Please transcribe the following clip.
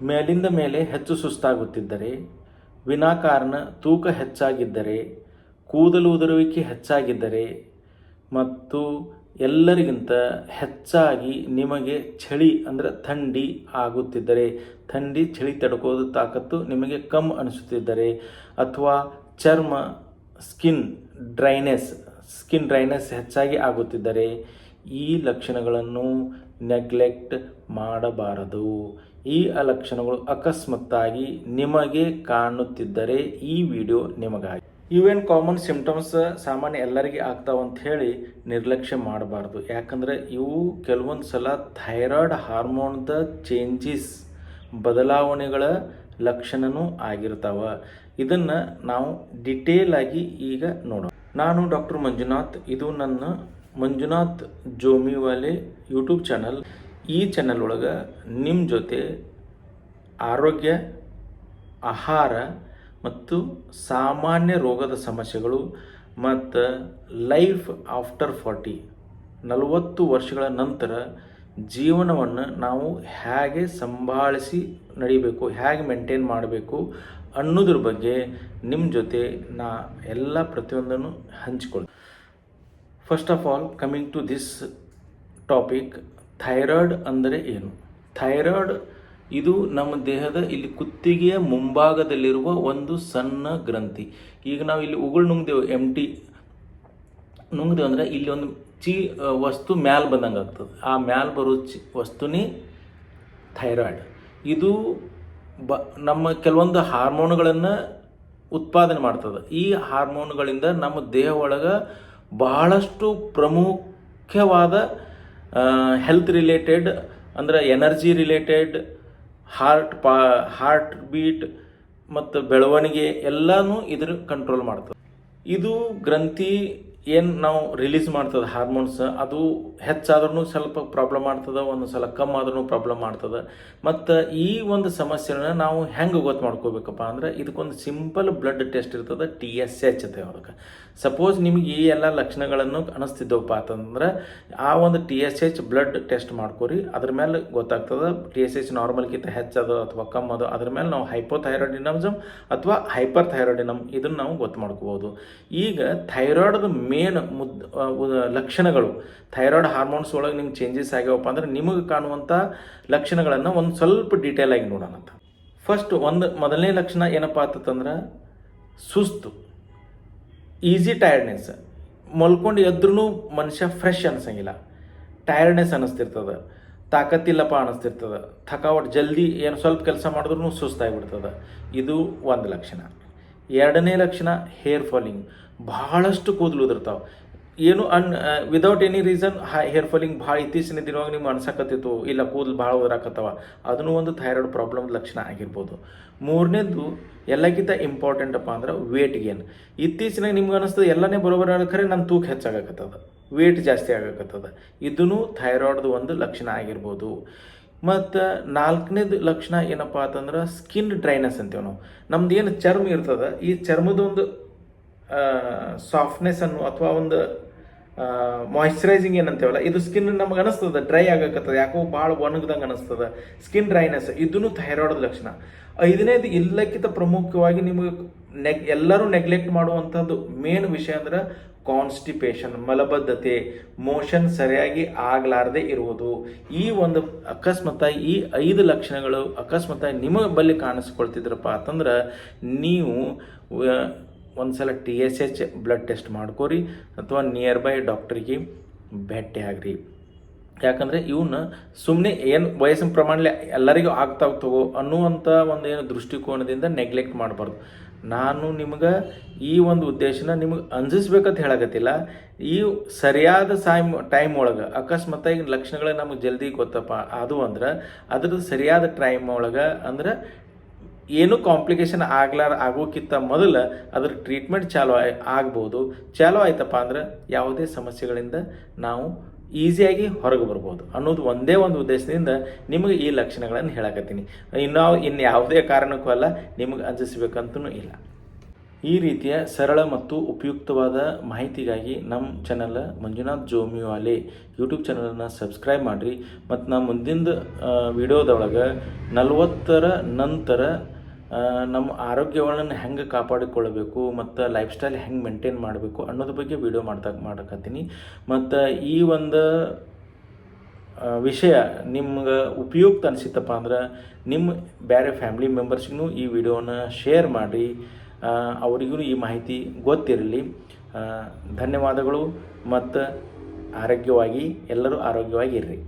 ಮೇಲಿಂದ ಮೇಲೆ ಹೆಚ್ಚು ಸುಸ್ತಾಗುತ್ತಿದ್ದರೆ, ವಿನಾಕಾರಣ ತೂಕ ಹೆಚ್ಚಾಗಿದ್ದರೆ, ಕೂದಲು ಉದುರುವಿಕೆ ಹೆಚ್ಚಾಗಿದ್ದರೆ ಮತ್ತು ಎಲ್ಲರಿಗಿಂತ ಹೆಚ್ಚಾಗಿ ನಿಮಗೆ ಚಳಿ ಅಂದರೆ ಥಂಡಿ ಆಗುತ್ತಿದ್ದರೆ, ಥಂಡಿ ಚಳಿ ತಡ್ಕೋದು ತಾಕತ್ತು ನಿಮಗೆ ಕಮ್ಮಿ ಅನಿಸುತ್ತಿದ್ದರೆ, ಅಥವಾ ಚರ್ಮ ಸ್ಕಿನ್ ಡ್ರೈನೆಸ್ ಹೆಚ್ಚಾಗಿ ಆಗುತ್ತಿದ್ದರೆ, ಈ ಲಕ್ಷಣಗಳನ್ನು ನೆಗ್ಲೆಕ್ಟ್ ಮಾಡಬಾರದು. ಈ ಲಕ್ಷಣಗಳು ಅಕಸ್ಮಾತ್ತಾಗಿ ನಿಮಗೆ ಕಾಣುತ್ತಿದ್ದರೆ ಈ ವಿಡಿಯೋ ನಿಮಗಾಗಿ. ಇವೇನು ಕಾಮನ್ ಸಿಂಪ್ಟಮ್ಸ್ ಸಾಮಾನ್ಯ ಎಲ್ಲರಿಗೆ ಆಗ್ತಾವ ಅಂತ ಹೇಳಿ ನಿರ್ಲಕ್ಷ್ಯ ಮಾಡಬಾರ್ದು. ಯಾಕಂದರೆ ಇವು ಕೆಲವೊಂದು ಸಲ ಥೈರಾಯ್ಡ್ ಹಾರ್ಮೋನ್ದ ಚೇಂಜಸ್ ಬದಲಾವಣೆಗಳ ಲಕ್ಷಣವೂ ಆಗಿರ್ತಾವ. ಇದನ್ನು ನಾವು ಡಿಟೇಲ್ ಆಗಿ ಈಗ ನೋಡೋಣ. ನಾನು ಡಾಕ್ಟರ್ ಮಂಜುನಾಥ್. ಇದು ನನ್ನ ಮಂಜುನಾಥ್ ಜೋಮಿವಾಲೆ ಯೂಟ್ಯೂಬ್ ಚಾನಲ್. ಈ ಚಾನಲ್ ಒಳಗೆ ನಿಮ್ಮ ಜೊತೆ ಆರೋಗ್ಯ, ಆಹಾರ ಮತ್ತು ಸಾಮಾನ್ಯ ರೋಗದ ಸಮಸ್ಯೆಗಳು ಮತ್ತು ಲೈಫ್ ಆಫ್ಟರ್ 40 ವರ್ಷಗಳ ನಂತರ ಜೀವನವನ್ನು ನಾವು ಹೇಗೆ ಸಂಭಾಳಿಸಿ ನಡಿಬೇಕು, ಹೇಗೆ ಮೇಂಟೈನ್ ಮಾಡಬೇಕು ಅನ್ನೋದ್ರ ಬಗ್ಗೆ ನಿಮ್ಮ ಜೊತೆ ನಾ ಎಲ್ಲ ಪ್ರತಿಯೊಂದನ್ನು ಹಂಚಿಕೊಳ್ಳಿ. First of all, coming to this topic, thyroid ಅಂದರೆ ಏನು? ಥೈರಾಯ್ಡ್ ಇದು ನಮ್ಮ ದೇಹದ ಇಲ್ಲಿ ಕುತ್ತಿಗೆಯ ಮುಂಭಾಗದಲ್ಲಿರುವ ಒಂದು ಸಣ್ಣ ಗ್ರಂಥಿ. ಈಗ ನಾವು ಇಲ್ಲಿ ಉಗುಳು ನುಂಗ್ದೇವು, ನುಂಗ್ದೇವು ಅಂದರೆ ಇಲ್ಲಿ ಒಂದು ವಸ್ತು ಮ್ಯಾಲ ಬಂದಂಗೆ ಆಗ್ತದೆ. ಆ ಮ್ಯಾಲ ಬರೋ ವಸ್ತುನೇ ಥೈರಾಯ್ಡ್. ಇದು ನಮ್ಮ ಕೆಲವೊಂದು ಹಾರ್ಮೋನ್ಗಳನ್ನು ಉತ್ಪಾದನೆ ಮಾಡ್ತದೆ. ಈ ಹಾರ್ಮೋನ್ಗಳಿಂದ ನಮ್ಮ ದೇಹ ಒಳಗೆ ಬಹಳಷ್ಟು ಪ್ರಮುಖವಾದ ಹೆಲ್ತ್ ರಿಲೇಟೆಡ್ ಅಂದರೆ ಎನರ್ಜಿ ರಿಲೇಟೆಡ್, ಹಾರ್ಟ್ ಬೀಟ್ ಮತ್ತು ಬೆಳವಣಿಗೆ ಎಲ್ಲನೂ ಇದ್ರ ಕಂಟ್ರೋಲ್ ಮಾಡ್ತದೆ. ಇದು ಗ್ರಂಥಿ ಏನು ನಾವು ರಿಲೀಸ್ ಮಾಡ್ತದೆ ಹಾರ್ಮೋನ್ಸ್, ಅದು ಹೆಚ್ಚಾದ್ರೂ ಸ್ವಲ್ಪ ಪ್ರಾಬ್ಲಮ್ ಮಾಡ್ತದೆ, ಒಂದು ಸಲ ಕಮ್ಮಿ ಆದ್ರೂ ಪ್ರಾಬ್ಲಮ್ ಮಾಡ್ತದೆ. ಮತ್ತು ಈ ಒಂದು ಸಮಸ್ಯೆನ ನಾವು ಹೆಂಗೆ ಗೊತ್ತು ಮಾಡ್ಕೋಬೇಕಪ್ಪ ಅಂದ್ರೆ, ಇದಕ್ಕೊಂದು ಸಿಂಪಲ್ ಬ್ಲಡ್ ಟೆಸ್ಟ್ ಇರ್ತದೆ, TSH ಅಂತ ಅದಕ್ಕೆ. ಸಪೋಸ್ ನಿಮಗೆ ಈ ಎಲ್ಲ ಲಕ್ಷಣಗಳನ್ನು ಅನಿಸ್ತಿದ್ದವಪ್ಪ ಅಂತಂದ್ರೆ ಆ ಒಂದು TSH ಬ್ಲಡ್ ಟೆಸ್ಟ್ ಮಾಡ್ಕೊರಿ. ಅದ್ರ ಮೇಲೆ ಗೊತ್ತಾಗ್ತದೆ TSH ನಾರ್ಮಲ್ಗಿಂತ ಹೆಚ್ಚದ ಅಥವಾ ಕಮ್ಮದು. ಅದ್ರ ಮೇಲೆ ನಾವು ಹೈಪೋಥೈರಾಯ್ಡಿನಮ್ ಅಥವಾ ಹೈಪರ್ ಥೈರಾಯ್ಡಿನಮ್ ಇದನ್ನು ನಾವು ಗೊತ್ತು ಮಾಡ್ಕೋಬೋದು. ಈಗ ಥೈರಾಯ್ಡ್ದ ಮೇನ್ ಲಕ್ಷಣಗಳು, ಥೈರಾಯ್ಡ್ ಹಾರ್ಮೋನ್ಸ್ ಒಳಗೆ ನಿಮ್ಗೆ ಚೇಂಜಸ್ ಆಗ್ಯಾವಪ್ಪ ಅಂದ್ರೆ ನಿಮಗೆ ಕಾಣುವಂಥ ಲಕ್ಷಣಗಳನ್ನು ಒಂದು ಸ್ವಲ್ಪ ಡೀಟೇಲ್ ಆಗಿ ನೋಡೋಣ ಅಂತ. ಫಸ್ಟ್ ಮೊದಲನೇ ಲಕ್ಷಣ ಏನಪ್ಪ ಅಂತಂದ್ರೆ ಸುಸ್ತು, ಈಸಿ ಟೈರ್ಡ್ನೆಸ್. ಮಲ್ಕೊಂಡು ಎದ್ರೂ ಮನುಷ್ಯ ಫ್ರೆಶ್ ಅನಿಸಂಗಿಲ್ಲ, ಟೈರ್ಡ್ನೆಸ್ ಅನ್ನಿಸ್ತಿರ್ತದೆ, ತಾಕತ್ತಿಲ್ಲಪ್ಪ ಅನ್ನಿಸ್ತಿರ್ತದೆ, ಥಕಾವಟ್, ಜಲ್ದಿ ಏನು ಸ್ವಲ್ಪ ಕೆಲಸ ಮಾಡಿದ್ರೂ ಸುಸ್ತಾಗಿಬಿಡ್ತದೆ. ಇದು ಒಂದು ಲಕ್ಷಣ. ಎರಡನೇ ಲಕ್ಷಣ ಹೇರ್ ಫಾಲಿಂಗ್. ಬಹಳಷ್ಟು ಕೂದಲು ಉದುರ್ತಾವೆ, ಏನು without any reason hair falling ಭಾಳ ಇತ್ತೀಚಿನ ದಿನವಾಗಿ ನಿಮ್ಗೆ ಅನ್ಸಕತ್ತಿತ್ತು, ಇಲ್ಲ ಕೂದಲು ಭಾಳ ಉದುರಾಕತ್ತವ, ಅದನ್ನು ಒಂದು ಥೈರಾಯ್ಡ್ ಪ್ರಾಬ್ಲಮ್ ಲಕ್ಷಣ ಆಗಿರ್ಬೋದು. ಮೂರನೇದು ಎಲ್ಲಕ್ಕಿಂತ ಇಂಪಾರ್ಟೆಂಟಪ್ಪ ಅಂದ್ರೆ ವೇಟ್ ಗೇನ್. ಇತ್ತೀಚಿನಾಗ ನಿಮ್ಗೆ ಅನಿಸ್ತದೆ ಎಲ್ಲನೇ ಬರೋಬರ ಖರೆ ನನ್ನ ತೂಕ ಹೆಚ್ಚಾಗಕತ್ತದ, ವೇಟ್ ಜಾಸ್ತಿ ಆಗಕತ್ತದ, ಇದೂ ಥೈರಾಯ್ಡ್ದು ಒಂದು ಲಕ್ಷಣ ಆಗಿರ್ಬೋದು. ಮತ್ತು ನಾಲ್ಕನೇದು ಲಕ್ಷಣ ಏನಪ್ಪ ಅಂತಂದ್ರೆ ಸ್ಕಿನ್ ಡ್ರೈನೆಸ್ ಅಂತೀವಿ ನಾವು. ನಮ್ದು ಏನು ಚರ್ಮ ಇರ್ತದೆ, ಈ ಚರ್ಮದೊಂದು ಸಾಫ್ಟ್ನೆಸ್ ಅನ್ನು ಅಥವಾ ಒಂದು ಮಾಯಿಶ್ಚರೈಸಿಂಗ್ ಏನಂತೇವಲ್ಲ, ಇದು ಸ್ಕಿನ್ ನಮಗೆ ಅನಿಸ್ತದೆ ಡ್ರೈ ಆಗಕತ್ತದ, ಯಾಕೋ ಭಾಳ ಒಣಗ್ದಂಗೆ ಅನಿಸ್ತದೆ, ಸ್ಕಿನ್ ಡ್ರೈನೆಸ್, ಇದೂ ಥೈರಾಯ್ಡ್ ಲಕ್ಷಣ. ಐದನೇದು ಎಲ್ಲಕ್ಕಿಂತ ಪ್ರಮುಖವಾಗಿ ನಿಮಗೆ ಎಲ್ಲರೂ ನೆಗ್ಲೆಕ್ಟ್ ಮಾಡುವಂಥದ್ದು ಮೇನ್ ವಿಷಯ ಅಂದ್ರೆ ಕಾನ್ಸ್ಟಿಪೇಷನ್, ಮಲಬದ್ಧತೆ, ಮೋಷನ್ ಸರಿಯಾಗಿ ಆಗಲಾರದೆ ಇರುವುದು. ಈ ಒಂದು ಅಕಸ್ಮಾತ್ತಾಗಿ ಈ 5 ಲಕ್ಷಣಗಳು ಅಕಸ್ಮಾತ್ತಾಗಿ ನಿಮ್ಮ ಬಳಿ ಕಾಣಿಸ್ಕೊಳ್ತಿದ್ರಪ್ಪ ಅಂತಂದ್ರೆ ನೀವು ಒಂದು ಸಲ TSH ಬ್ಲಡ್ ಟೆಸ್ಟ್ ಮಾಡ್ಕೋರಿ ಅಥವಾ ನಿಯರ್ ಬೈ ಡಾಕ್ಟ್ರಿಗೆ ಭೇಟಿ ಆಗ್ರಿ. ಯಾಕಂದರೆ ಇವನ್ನ ಸುಮ್ಮನೆ ಏನು ವಯಸ್ಸಿನ ಪ್ರಮಾಣ ಎಲ್ಲರಿಗೂ ಆಗ್ತಾವ ತಗೋ ಅನ್ನುವಂಥ ಒಂದು ಏನು ದೃಷ್ಟಿಕೋನದಿಂದ ನೆಗ್ಲೆಕ್ಟ್ ಮಾಡಬಾರ್ದು. ನಾನು ನಿಮ್ಗೆ ಈ ಒಂದು ಉದ್ದೇಶನ ನಿಮಗೆ ಅಂಜಿಸ್ಬೇಕಂತ ಹೇಳಕತ್ತಿಲ್ಲ. ಈ ಸರಿಯಾದ ಟೈಮ್ ಒಳಗೆ ಅಕಸ್ಮಾತ್ತಾಗಿ ಲಕ್ಷಣಗಳು ನಮಗೆ ಜಲ್ದಿ ಗೊತ್ತಪ್ಪ ಅದು ಅಂದ್ರೆ ಅದ್ರದ್ದು ಸರಿಯಾದ ಟೈಮ್ ಒಳಗೆ ಅಂದ್ರೆ ಏನು ಕಾಂಪ್ಲಿಕೇಶನ್ ಆಗೋಕ್ಕಿಂತ ಮೊದಲು ಅದ್ರ ಟ್ರೀಟ್ಮೆಂಟ್ ಚಾಲು ಆಗ್ಬೋದು. ಚಾಲು ಆಯ್ತಪ್ಪ ಅಂದ್ರೆ ಯಾವುದೇ ಸಮಸ್ಯೆಗಳಿಂದ ನಾವು ಈಸಿಯಾಗಿ ಹೊರಗೆ ಬರ್ಬೋದು ಅನ್ನೋದು ಒಂದೇ ಒಂದು ಉದ್ದೇಶದಿಂದ ನಿಮಗೆ ಈ ಲಕ್ಷಣಗಳನ್ನು ಹೇಳಕತ್ತೀನಿ. ಇನ್ನು ಯಾವುದೇ ಕಾರಣಕ್ಕೂ ಅಲ್ಲ, ನಿಮಗೆ ಅಂಜಿಸ್ಬೇಕಂತೂ ಇಲ್ಲ. ಈ ರೀತಿಯ ಸರಳ ಮತ್ತು ಉಪಯುಕ್ತವಾದ ಮಾಹಿತಿಗಾಗಿ ನಮ್ಮ ಚಾನಲ್ ಮಂಜುನಾಥ್ ಜೋಮಿವಾಲೆ ಯೂಟ್ಯೂಬ್ ಚಾನಲನ್ನು ಸಬ್ಸ್ಕ್ರೈಬ್ ಮಾಡಿರಿ. ಮತ್ತು ನಾ ಮುಂದಿನ ವಿಡಿಯೋದೊಳಗೆ 40ರ ನಂತರ ನಮ್ಮ ಆರೋಗ್ಯವನ್ನು ಹೆಂಗೆ ಕಾಪಾಡಿಕೊಳ್ಳಬೇಕು ಮತ್ತು ಲೈಫ್ ಸ್ಟೈಲ್ ಹೆಂಗೆ ಮೇಂಟೈನ್ ಮಾಡಬೇಕು ಅನ್ನೋದ್ರ ಬಗ್ಗೆ ವಿಡಿಯೋ ಮಾಡಕತ್ತೀನಿ. ಮತ್ತು ಈ ಒಂದು ವಿಷಯ ನಿಮ್ಗೆ ಉಪಯುಕ್ತ ಅನಿಸಿತಪ್ಪ ಅಂದ್ರೆ ನಿಮ್ಮ ಬೇರೆ ಫ್ಯಾಮಿಲಿ ಮೆಂಬರ್ಸ್ಗೂ ಈ ವಿಡಿಯೋನ ಶೇರ್ ಮಾಡಿ, ಅವರಿಗೂ ಈ ಮಾಹಿತಿ ಗೊತ್ತಿರಲಿ. ಧನ್ಯವಾದಗಳು ಮತ್ತು ಎಲ್ಲರೂ ಆರೋಗ್ಯವಾಗಿ ಇರ್ರಿ.